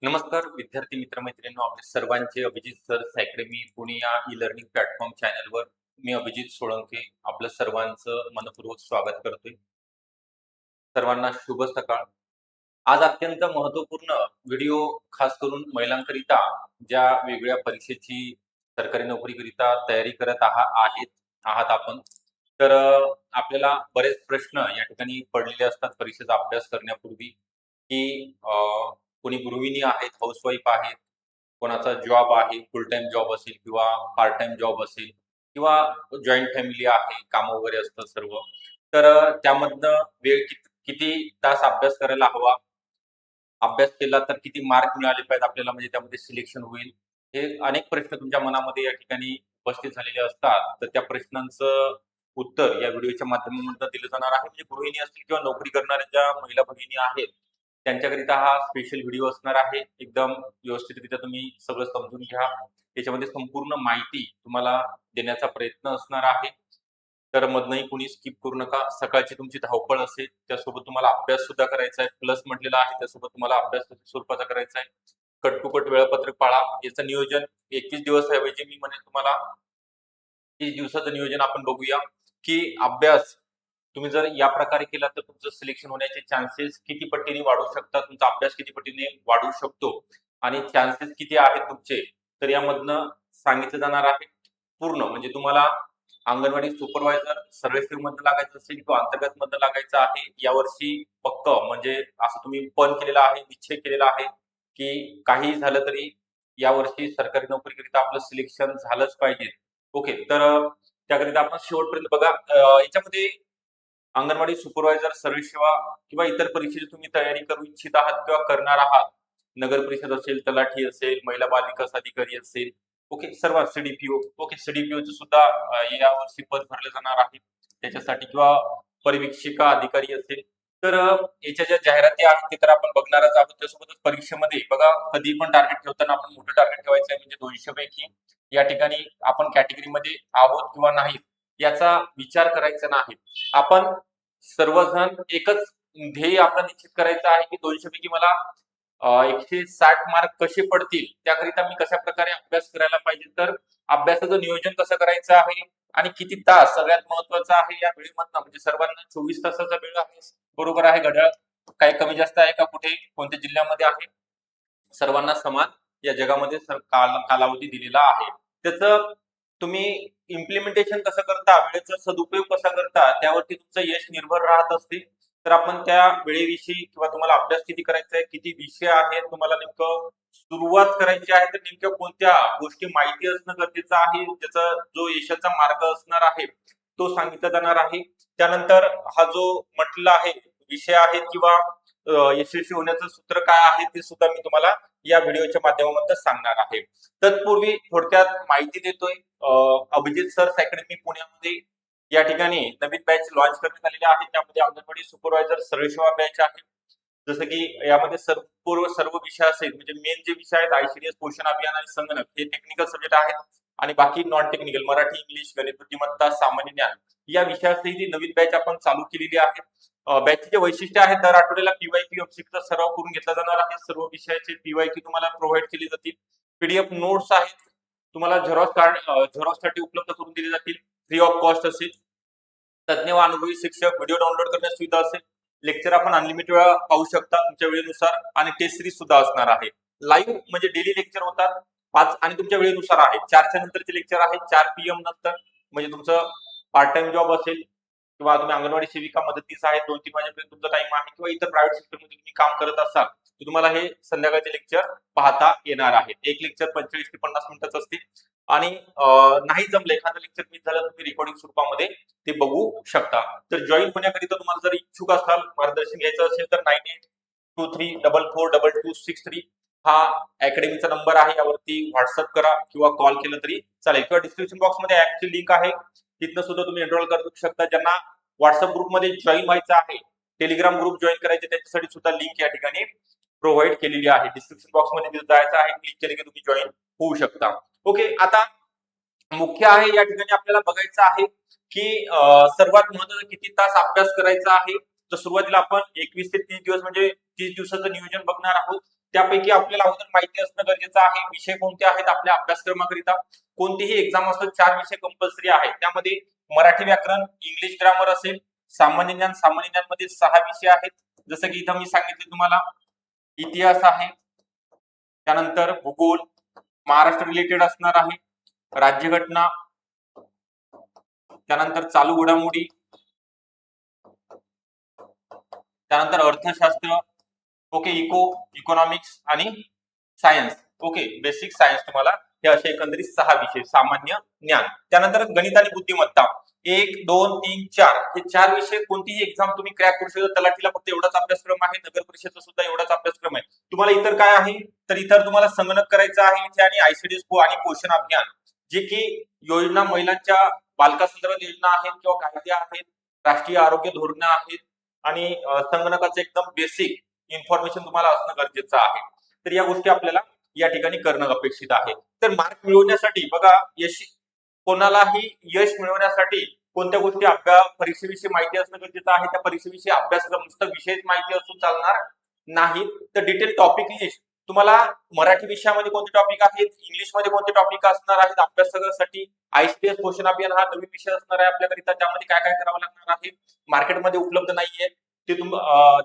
नमस्कार विद्यार्थी मित्रमैत्रिणींनो, आपले सर्वांचे अभिजित सर अकॅडमी पुणे या ई लर्निंग प्लॅटफॉर्म चॅनलवर मी अभिजित सोळंके आपलं सर्वांचं मनपूर्वक स्वागत करतोय. सर्वांना शुभ सकाळ. आज अत्यंत महत्त्वपूर्ण व्हिडिओ खास करून महिलांकरिता ज्या वेगळ्या परीक्षेची सरकारी नोकरीकरिता तयारी करत आहात आपण. तर आपल्याला बरेच प्रश्न या ठिकाणी पडलेले असतात परीक्षेचा अभ्यास करण्यापूर्वी, की कोणी गृहिणी आहेत, हाऊसवाईफ आहेत, कोणाचा जॉब आहे, फुल टाईम जॉब असेल किंवा पार्ट टाईम जॉब असेल किंवा जॉइंट फॅमिली आहे, कामं वगैरे असतात सर्व. तर त्यामधनं वेळ किती तास अभ्यास करायला हवा, अभ्यास केला तर किती मार्क मिळाले पाहिजेत आपल्याला म्हणजे त्यामध्ये सिलेक्शन होईल. हे अनेक प्रश्न तुमच्या मनामध्ये या ठिकाणी उपस्थित झालेले असतात. तर त्या प्रश्नांचं उत्तर या व्हिडिओच्या माध्यमातून दिलं जाणार आहे. म्हणजे गृहिणी असतील किंवा नोकरी करणाऱ्या ज्या महिला भगिनी आहेत, त्यांच्याकरिता हा स्पेशल व्हिडिओ असणार आहे. एकदम व्यवस्थितरित्या तुम्ही सगळं समजून घ्या. त्याच्यामध्ये संपूर्ण माहिती तुम्हाला देण्याचा प्रयत्न असणार आहे. तर मधनंही कोणी स्किप करू नका. सकाळची तुमची धावपळ असेल, त्यासोबत तुम्हाला अभ्यास सुद्धा करायचा आहे. प्लस म्हटलेला आहे, त्यासोबत तुम्हाला अभ्यास स्वरूपाचा करायचा आहे. कट टू कट वेळापत्रक पाळा. याचं नियोजन 21 दिवस ऐवजी मी म्हणेन तुम्हाला 30 दिवसाचं नियोजन आपण बघूया, की अभ्यास तुम्ही जर या प्रकारे केला तर तुमचं सिलेक्शन होण्याचे चान्सेस किती पटीने वाढू शकतात, तुमचा अभ्यास किती पटीने वाढू शकतो आणि चान्सेस किती आहेत तुमचे, तर यामधनं सांगितलं जाणार आहे. पूर्ण म्हणजे तुम्हाला अंगणवाडी सुपरवायझर सर्व्हिस मधनं लागायचं असेल किंवा अंतर्गत मधनं लागायचं आहे, यावर्षी पक्क म्हणजे असं तुम्ही पण केलेला आहे, निश्चय केलेला आहे, की काही झालं तरी यावर्षी सरकारी नोकरीकरिता आपलं सिलेक्शन झालंच पाहिजे. ओके, तर त्याकरिता आपण शेवटपर्यंत बघा. याच्यामध्ये अंगणवाडी सुपरवायझर, सर्व्हिस सेवा किंवा इतर परीक्षेची तुम्ही तयारी करू इच्छित आहात किंवा करणार आहात, नगर परिषद असेल, तलाठी असेल, महिला बाल विकास अधिकारी असेल, ओके, सर्व सीडीपीओ, ओके, सीडीपीओचं सुद्धा यावर्षी पद भरलं जाणार आहे त्याच्यासाठी, किंवा परिवीक्षिका अधिकारी असेल. तर याच्या ज्या जाहिराती आहेत ते तर आपण बघणारच आहोत. त्यासोबतच परीक्षेमध्ये बघा, कधी पण टार्गेट ठेवताना आपण मोठं टार्गेट ठेवायचं आहे. म्हणजे 200 पैकी या ठिकाणी आपण कॅटेगरीमध्ये आहोत किंवा नाही याचा विचार करायचा नाही. आपण सर्वजण एकच ध्येय आपलं निश्चित करायचं आहे, की 200 पैकी मला 160 मार्क कसे पडतील, त्याकरिता मी कशा प्रकारे अभ्यास करायला पाहिजे. तर अभ्यासाचं नियोजन कसं करायचं आहे आणि किती तास सगळ्यात महत्वाचं आहे या वेळेमधनं. म्हणजे सर्वांना 24 तासाचा वेळ आहे, बरोबर आहे. घड्याळ काही कमी जास्त आहे का, कुठे कोणत्या जिल्ह्यामध्ये आहे, सर्वांना समान या जगामध्ये कालावधी दिलेला आहे. त्याचं तुम्ही इम्प्लिमेंटेशन कसं करता, वेळेचा सदुपयोग कसा करता, त्यावरती तुमचं यश निर्भर राहत असते. तर आपण त्या वेळेविषयी किंवा तुम्हाला अभ्यास किती करायचा आहे, किती विषय आहेत, तुम्हाला नेमकं सुरुवात करायची आहे, तर नेमक्या कोणत्या गोष्टी माहिती असणं गरजेचं आहे, त्याचा जो यशाचा मार्ग असणार आहे तो सांगितला जाणार आहे. त्यानंतर हा जो म्हटलेला आहे विषय आहेत किंवा यशस्वी होण्याचं सूत्र काय आहे ते सुद्धा मी तुम्हाला या व्हिडिओच्या माध्यमातून सांगणार आहे. तत्पूर्वी थोडक्यात माहिती देतोय. अभिजित सर अकॅडमी पुण्यामध्ये या ठिकाणी नवीन बॅच लॉन्च करण्यात आलेली आहे. त्यामध्ये अंगणवाडी सुपरवायझर सर्व्हिसेवा बॅच आहे. जसं की यामध्ये सर्व विषय असेल, म्हणजे मेन जे विषय आहेत आयसीडीएस, पोषण अभियान आणि संगणक हे टेक्निकल सब्जेक्ट आहेत, आणि बाकी नॉन टेक्निकल मराठी, इंग्लिश, गणित, बुद्धिमत्ता, सामान्य ज्ञान या विषयासही नवीन बॅच आपण चालू केलेली आहे. बॅचचे वैशिष्ट्य आहेत, दर आठवड्याला पीवायक्यू ऑब्जेक्टचा सराव करून घेतला जाणार आहे. सर्व विषयाचे पीवायक्यू तुम्हाला प्रोव्हाइड केले जातील. पीडीएफ नोट्स आहेत, तुम्हाला झेरॉक्ससाठी उपलब्ध करून दिले जातील, फ्री ऑफ कॉस्ट असेल. तज्ञ व अनुभवी शिक्षक व्हिडिओ डाउनलोड करण्यास सुविधा असेल. लेक्चर आपण अनलिमिटेड वेळा पाहू शकता तुमच्या वेळेनुसार, आणि टेस्ट सिरीज सुद्धा असणार आहे. लाईव्ह म्हणजे डेली लेक्चर होतात 5, आणि तुमच्या वेळेनुसार आहे. 4च्या नंतरचे लेक्चर आहे, 4 PM नंतर. म्हणजे तुमचं पार्ट टाइम जॉब असेल किंवा तुम्ही अंगणवाडी सेविका मदतीस आहे, 2-3 वाजेपर्यंत तुमचा टाइम आहे, किंवा इतर प्रायव्हेट सेक्टरमध्ये तुम्ही काम करत असाल तर तुम्हाला हे संध्याकाळचे लेक्चर पाहता येणार आहेत. एक लेक्चर 45 ते 50 मिनिटाचं असते, आणि नाही जमलं एखादं लेक्चर मिस झालं तुम्ही रेकॉर्डिंग स्वरूपामध्ये ते बघू शकता. तर जॉईन होण्याकरिता तुम्हाला जर इच्छुक असाल, मार्गदर्शन घ्यायचं असेल, तर 9823442263 हा अकॅडमीचा नंबर आहे. यावरती व्हॉट्सअप करा किंवा कॉल केलं तरी चालेल, किंवा डिस्क्रिप्शन बॉक्समध्ये ऍपची लिंक आहे, तिथनं सुद्धा तुम्ही एनरोल करू शकता. ज्यांना व्हॉट्सअप ग्रुपमध्ये जॉईन व्हायचं आहे, टेलिग्राम ग्रुप जॉईन करायचे, त्याच्यासाठी सुद्धा लिंक या ठिकाणी प्रोव्हाइड केलेली आहे. डिस्क्रिप्शन बॉक्समध्ये जायचं आहे, क्लिक केले की तुम्ही जॉईन होऊ शकता. ओके, आता मुख्य आहे या ठिकाणी आपल्याला बघायचं आहे की सर्वात महत्त्वाचं किती तास अभ्यास करायचा आहे. तर सुरुवातीला आपण 21 ते 30 दिवस म्हणजे 30 दिवसाचं नियोजन बघणार आहोत. त्यापैकी आपल्याला अगोदर माहिती असणं गरजेचं आहे विषय कोणते आहेत आपल्या अभ्यासक्रमाकरिता. कोणतीही एक्झाम असो 4 विषय कंपल्सरी आहेत. त्यामध्ये मराठी व्याकरण, इंग्लिश ग्रामर असेल, सामान्य ज्ञान, सामान्य ज्ञान मध्ये 6 विषय आहेत. जसं की इथं मी सांगितले तुम्हाला इतिहास आहे, त्यानंतर भूगोल, महाराष्ट्र रिलेटेड असणार आहे, राज्यघटना, त्यानंतर चालू घडामोडी, त्यानंतर अर्थशास्त्र, ओके, इकॉनॉमिक्स आणि सायन्स, ओके, बेसिक सायन्स. तुम्हाला हे असे एकंदरीत 6 विषय, सामान्य ज्ञान. त्यानंतर गणित आणि बुद्धिमत्ता 1 2 3 4 हे 4 विषय कोणतीही एक्झाम तुम्ही क्रॅक करू शकता. तलाठीला फक्त एवढाच अभ्यासक्रम आहे, नगर परिषदचा सुद्धा एवढाच अभ्यासक्रम आहे. तुम्हाला इतर काय आहे तर इतर तुम्हाला संगणक करायचं आहे इथे, आणि आयसीडीएस आणि पोषण अभियान, जे की योजना महिलांच्या बालकासंदर्भात योजना आहेत किंवा कायदे आहेत, राष्ट्रीय आरोग्य धोरण आहेत, आणि संगणकाचं एकदम बेसिक इन्फॉर्मेशन तुम्हाला असणं गरजेचं आहे. तर या गोष्टी आपल्याला या ठिकाणी करणं अपेक्षित आहे. तर मार्क मिळवण्यासाठी बघा, कोणालाही यश मिळवण्यासाठी कोणत्या गोष्टी परीक्षेविषयी माहिती असणं गरजेचं आहे. त्या परीक्षेविषयी अभ्यासक्रम नुसतं विषयच माहिती असून चालणार नाही, तर डिटेल टॉपिक लिस्ट तुम्हाला मराठी विषयामध्ये कोणते टॉपिक आहेत, इंग्लिशमध्ये कोणते टॉपिक असणार आहेत अभ्यासासाठी. आयसीडीएस पोषण अभियान हा नवीन विषय असणार आहे आपल्याकरिता, त्यामध्ये काय काय करावं लागणार आहे, मार्केटमध्ये उपलब्ध नाहीये ते.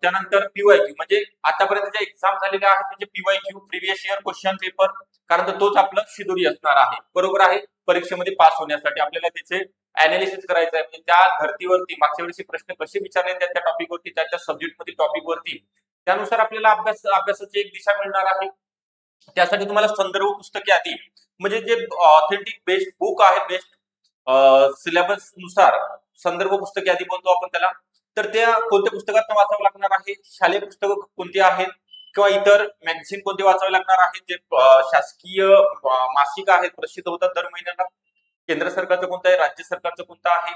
त्यानंतर पीवायक्यू म्हणजे आतापर्यंत ज्या एक्झाम झालेल्या आहेत त्याचे PYQ, previous year question paper, कारण तोच आपलं शिदोरी असणार आहे. बरोबर आहे. परीक्षेमध्ये पास होण्यासाठी आपल्याला त्याचे अनालिसिस करायचं आहे, म्हणजे त्या धर्तीवरती मागच्या वेळेस प्रश्न कसे विचारले त्या टॉपिकवरती, त्या सब्जेक्ट मधील टॉपिकवरती, त्यानुसार आपल्याला अभ्यासाची एक दिशा मिळणार आहे. त्यासाठी तुम्हाला संदर्भ पुस्तके आधी म्हणजे जे ऑथेंटिक बेस्ट बुक आहे, बेस्ट सिलेबस नुसार संदर्भ पुस्तके आधी बोलतो आपण त्याला, तर त्या कोणत्या पुस्तकात वाचावं लागणार आहे, शालेय पुस्तकं कोणती आहेत किंवा इतर मॅगझिन कोणते वाचावे लागणार आहेत, जे शासकीय मासिक आहेत प्रसिद्ध होतात दर महिन्याला, केंद्र सरकारचं कोणतं आहे, राज्य सरकारचं कोणतं आहे,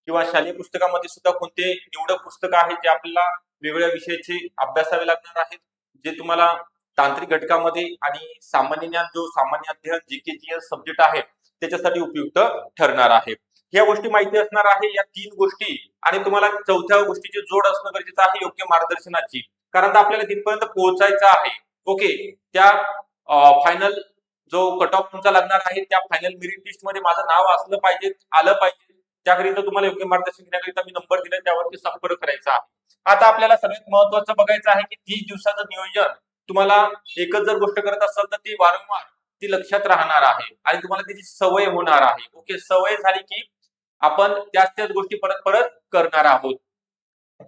किंवा शालेय पुस्तकामध्ये सुद्धा कोणते निवडक पुस्तकं आहेत जे आपल्याला वेगवेगळ्या विषयाचे अभ्यासावे लागणार आहेत, जे तुम्हाला तांत्रिक घटकामध्ये आणि सामान्य ज्ञान जो सामान्य अध्ययन जीकेजीएस सब्जेक्ट आहे त्याच्यासाठी उपयुक्त ठरणार आहे. ह्या गोष्टी माहिती असणार आहे, या 3 गोष्टी. आणि तुम्हाला चौथ्या गोष्टीची जोड असणं गरजेचं आहे, योग्य मार्गदर्शनाची, कारण आपल्याला तिथपर्यंत पोहोचायचं आहे. ओके, त्या फायनल जो कट ऑफ तुमचा लागणार आहे त्या फायनल मेरिट लिस्ट मध्ये माझं नाव असलं पाहिजे, आलं पाहिजे. त्याकरिता तुम्हाला योग्य मार्गदर्शन घेण्याकरिता मी नंबर दिलाय, त्यावरती संपर्क करायचा आहे. आता आपल्याला सगळ्यात महत्त्वाचं बघायचं आहे की 30 दिवसाचं नियोजन. तुम्हाला एकच जर गोष्ट करत असाल तर ती वारंवार ती लक्षात राहणार आहे आणि तुम्हाला त्याची सवय होणार आहे. ओके, सवय झाली की आपण त्याच गोष्टी परत परत करणार आहोत.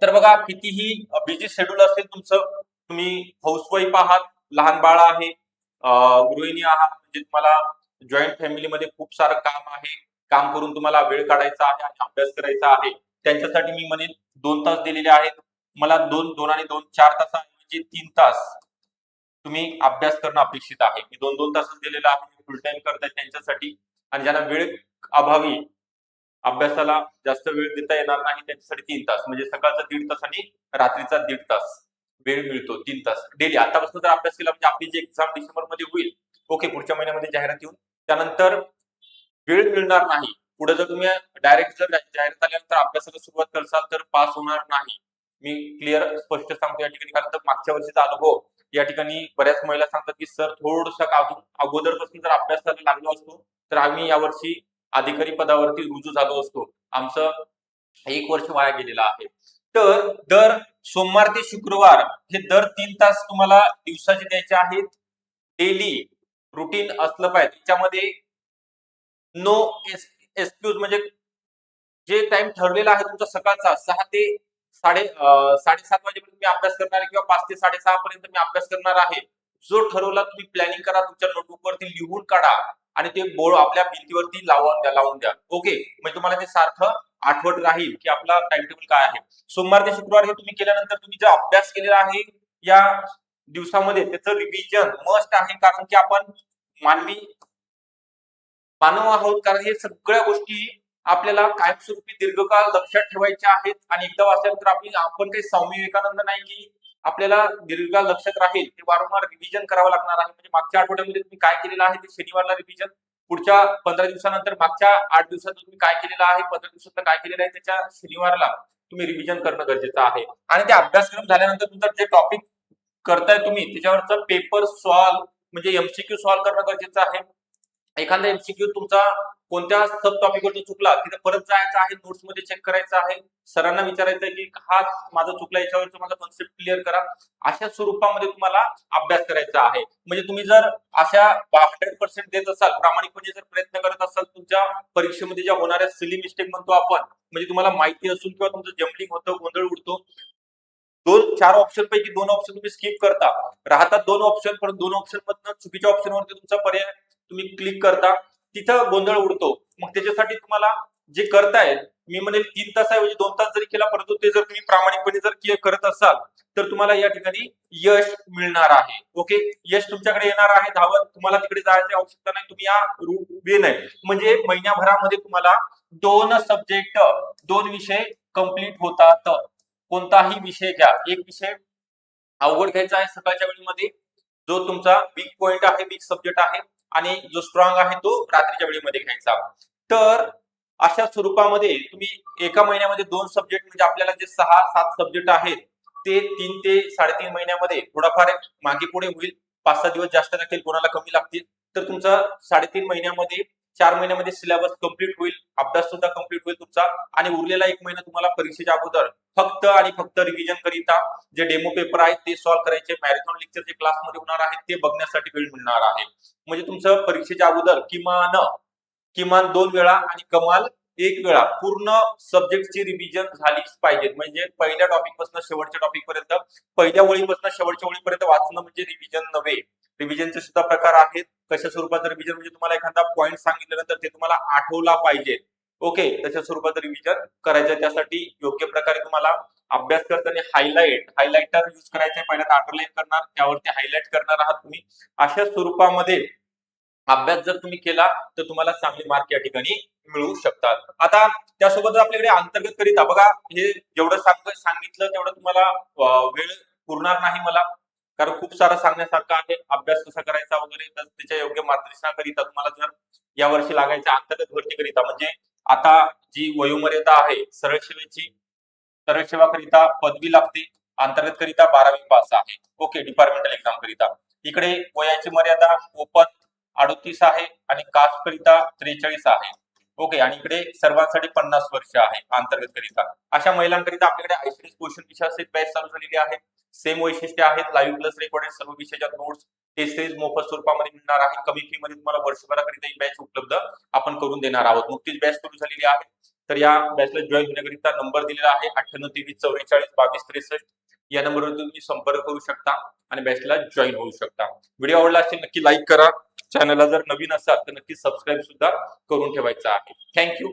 तर बघा, कितीही बिझी शेड्यूल असेल तुमचं, तुम्ही हाऊसवाईफ आहात, लहान बाळ आहे, गृहिणी आहात, म्हणजे तुम्हाला जॉईंट फॅमिलीमध्ये खूप सारं काम आहे, काम करून तुम्हाला वेळ काढायचा आहे आणि अभ्यास करायचा आहे, त्यांच्यासाठी मी म्हणेन 2 तास दिलेले आहेत. मला 2 आणि 2 4 तासाऐवजी 3 तास तुम्ही अभ्यास करणं अपेक्षित आहे. मी 2 तासच दिलेला आहे, फुल टाइम करताय त्यांच्यासाठी. आणि ज्यांना वेळ अभावी अभ्यासाला जास्त वेळ देता येणार नाही त्यांच्यासाठी 3 तास, म्हणजे सकाळचा 1.5 तास आणि रात्रीचा 1.5 तास वेळ मिळतो. 3 तास डेली आतापासून जर अभ्यास केला, म्हणजे आपली जी एक्झाम डिसेंबर मध्ये होईल, ओके, पुढच्या महिन्यामध्ये जाहिरात येऊन त्यानंतर वेळ मिळणार नाही. पुढे जर तुम्ही डायरेक्ट जर जाहिरात आल्यानंतर अभ्यासाला सुरुवात करसाल तर पास होणार नाही. मी क्लिअर स्पष्ट सांगतो या ठिकाणी, कारण मागच्या वर्षीचा अनुभव या ठिकाणी बऱ्याच महिला सांगतात की सर थोडंसं अगोदरपासून जर अभ्यासाला लागलो असतो तर आम्ही यावर्षी अधिकारी पदावरती रुजू झालो असतो, आमचं 1 वर्ष वाया गेलेलं आहे. तर दर सोमवार ते शुक्रवार हे दर 3 तास तुम्हाला दिवसाचे द्यायचे आहेत. डेली रुटीन असलं पाहिजे, त्याच्यामध्ये नो एक्सक्यूज, म्हणजे जे टाइम ठरलेला आहे तुमचा सकाळचा 6 ते 7:30 वाजेपर्यंत मी अभ्यास करणार आहे, किंवा 5 ते 6:30 पर्यंत मी अभ्यास करणार आहे. जो ठरवला तुम्ही प्लॅनिंग करा, तुमच्या नोटबुक वरती लिहून काढा आणि ते बोर्ड आपल्या भिंतीवरती लावून द्या. ओके, म्हणजे तुम्हाला ते सारखं आठवत राहील की आपला टाइम टेबल काय आहे. सोमवार ते शुक्रवार हे तुम्ही केल्यानंतर तुम्ही जो अभ्यास केलेला आहे या दिवसामध्ये त्याचं रिव्हिजन मस्ट आहे, कारण की आपण मानव आहोत, कारण हे सगळ्या गोष्टी आपल्याला कायमस्वरूपी दीर्घकाळ लक्षात ठेवायच्या आहेत. आणि एकदा वाचल्यानंतर आपण काही स्वामी विवेकानंद नाही की आपल्याला दीर्घकाळ लक्षात राहील, ते वारंवार रिव्हिजन करावं लागणार आहे. म्हणजे मागच्या आठवड्यामध्ये तुम्ही काय केलेलं आहे ते शनिवारला रिव्हिजन, पुढच्या 15 दिवसानंतर मागच्या 8 दिवसात तुम्ही काय केलेलं आहे, 15 दिवसात काय केलेलं आहे, त्याच्या शनिवारला तुम्ही रिव्हिजन करणं गरजेचं आहे. आणि ते अभ्यासक्रम झाल्यानंतर तुमचं जे टॉपिक करताय तुम्ही त्याच्यावरचा पेपर सॉल्व म्हणजे एमसीक्यू सॉल्व करणं गरजेचं आहे. एखादा एमसीक्यू तुमचा कोणत्या सब टॉपिकवरती चुकला तिथे परत जायचं आहे, नोट्स मध्ये चेक करायचं आहे, सरांना विचारायचं आहे की हा माझा चुकला, याच्यावरचा माझा कन्सेप्ट क्लिअर करा. अशा स्वरूपामध्ये तुम्हाला अभ्यास करायचा आहे. म्हणजे तुम्ही जर अशा 100% देत असाल, प्रामाणिकपणे जर प्रयत्न करत असाल, तुमच्या परीक्षेमध्ये ज्या होणाऱ्या सिली मिस्टेक म्हणतो आपण, म्हणजे तुम्हाला माहिती असून किंवा तुमचं जम्बलिंग होतं, गोंधळ उडतो, 4 ऑप्शन पैकी 2 ऑप्शन तुम्ही स्किप करता, राहतात 2 ऑप्शन, पण 2 ऑप्शन मधनं चुकीच्या ऑप्शनवरती तुमचा पर्याय तुम्ही क्लिक करता, तिथं गोंधळ उडतो. मग त्याच्यासाठी तुम्हाला जे करताय, मी म्हणेल 3 तासाऐवजी 2 तास जरी केला, परंतु ते जर तुम्ही प्रामाणिकपणे जर करत असाल तर तुम्हाला या ठिकाणी यश मिळणार आहे. ओके, यश तुमच्याकडे येणार आहे धावत, तुम्हाला तिकडे जायची आवश्यकता नाही, तुम्ही या रूट वे नाही. म्हणजे महिन्याभरामध्ये तुम्हाला 2 सब्जेक्ट 2 विषय कंप्लीट होतात. कोणताही विषय घ्या, एक विषय अवघड घ्यायचा आहे सकाळच्या वेळेमध्ये, जो तुमचा वीक पॉइंट आहे, वीक सब्जेक्ट आहे, आणि जो स्ट्रॉंग आहे तो रात्रीच्या वेळेमध्ये घ्यायचा. तर अशा स्वरूपामध्ये तुम्ही एका महिन्यामध्ये 2 सब्जेक्ट म्हणजे आपल्याला जे 6-7 सब्जेक्ट आहेत ते 3 ते 3.5 महिन्यामध्ये थोडाफार मागे पुढे होईल, 5-6 दिवस जास्त लागतील, कोणाला कमी लागतील. तर तुमचा 3.5 महिन्यामध्ये 4 महिन्यामध्ये सिलेबस कंप्लीट होईल, अभ्यास सुद्धा कंप्लीट होईल तुमचा, आणि उरलेला 1 महिना तुम्हाला परीक्षेच्या अगोदर फक्त आणि फक्त रिव्हिजन करिता जे डेमो पेपर आहेत ते सॉल्व्ह करायचे, मॅरेथॉन लेक्चर जे क्लासमध्ये होणार आहेत ते बघण्यासाठी वेळ मिळणार आहे. म्हणजे तुमचं परीक्षेच्या अगोदर किमान 2 वेळा आणि कमाल 1 वेळा पूर्ण सब्जेक्टची रिव्हिजन झालीच पाहिजे. म्हणजे पहिल्या टॉपिक पासून शेवटच्या टॉपिक पर्यंत, पहिल्या ओळीपासून शेवटच्या ओळीपर्यंत वाचणं म्हणजे रिव्हिजन नव्हे. रिव्हिजनचे सुद्धा प्रकार आहेत. कशा स्वरूपाचं रिव्हिजन म्हणजे तुम्हाला एखादा पॉइंट सांगितल्यानंतर ते तुम्हाला आठवला पाहिजे. ओके, तशा स्वरूपाचं रिव्हिजन करायचं. त्यासाठी योग्य प्रकारे तुम्हाला अभ्यास करताना हायलाइटर यूज करायचे, पहिल्यांदा अंडरलाईन करणार, त्यावरती हायलाइट करणार आहात तुम्ही. अशा स्वरूपामध्ये अभ्यास जर तुम्ही केला तर तुम्हाला चांगले मार्क या ठिकाणी मिळू शकतात. आता त्यासोबत आपल्याकडे अंतर्गत करिता बघा, हे जेवढं सांगितलं तेवढं तुम्हाला वेळ पुरणार नाही मला, कारण खूप सारं सांगण्यासारखं आहे, अभ्यास कसा करायचा वगैरे. तर त्याच्या योग्य मार्गदर्शनाकरिता तुम्हाला जर या वर्षी लागायचं अंतर्गत भरतीकरिता, म्हणजे आता जी वयोमर्यादा आहे सरळ सेवा करिता पदवी लागते, अंतर्गत करिता 12वी पास आहे. ओके, डिपार्टमेंटल एक्झाम करिता इकडे वयाची मर्यादा ओपन 38 आहे आणि कास्ट करिता 43 आहे. ओके, आणि इकडे सर्वांसाठी 50 वर्ष आहे अंतर्गत करिता. अशा महिलांकरिता आपल्याकडे आयसीडीएस क्वेश्चन विषयाचे बॅच चालू झालेली आहे. सेम वैशिष्ट्य आहेत, लाईव्ह प्लस रेकॉर्डेड सर्व विषयाच्या नोट्स टेस्ट सिरीज मोफत स्वरूपामध्ये मिळणार आहे. कमी फी मध्ये तुम्हाला वर्षभराकरिता ही बॅच उपलब्ध आपण करून देणार आहोत. नुकतीच बॅच सुरू झालेली आहे. तर या बॅचला जॉईन होण्याकरिता नंबर दिलेला आहे 9823442263. या नंबरवर तुम्ही संपर्क करू शकता आणि बॅचला जॉईन होऊ शकता. व्हिडिओ आवडला असेल नक्की लाईक करा. चॅनलला जर नवीन असाल तर नक्की सबस्क्राईब सुद्धा करून ठेवायचा आहे. थँक्यू.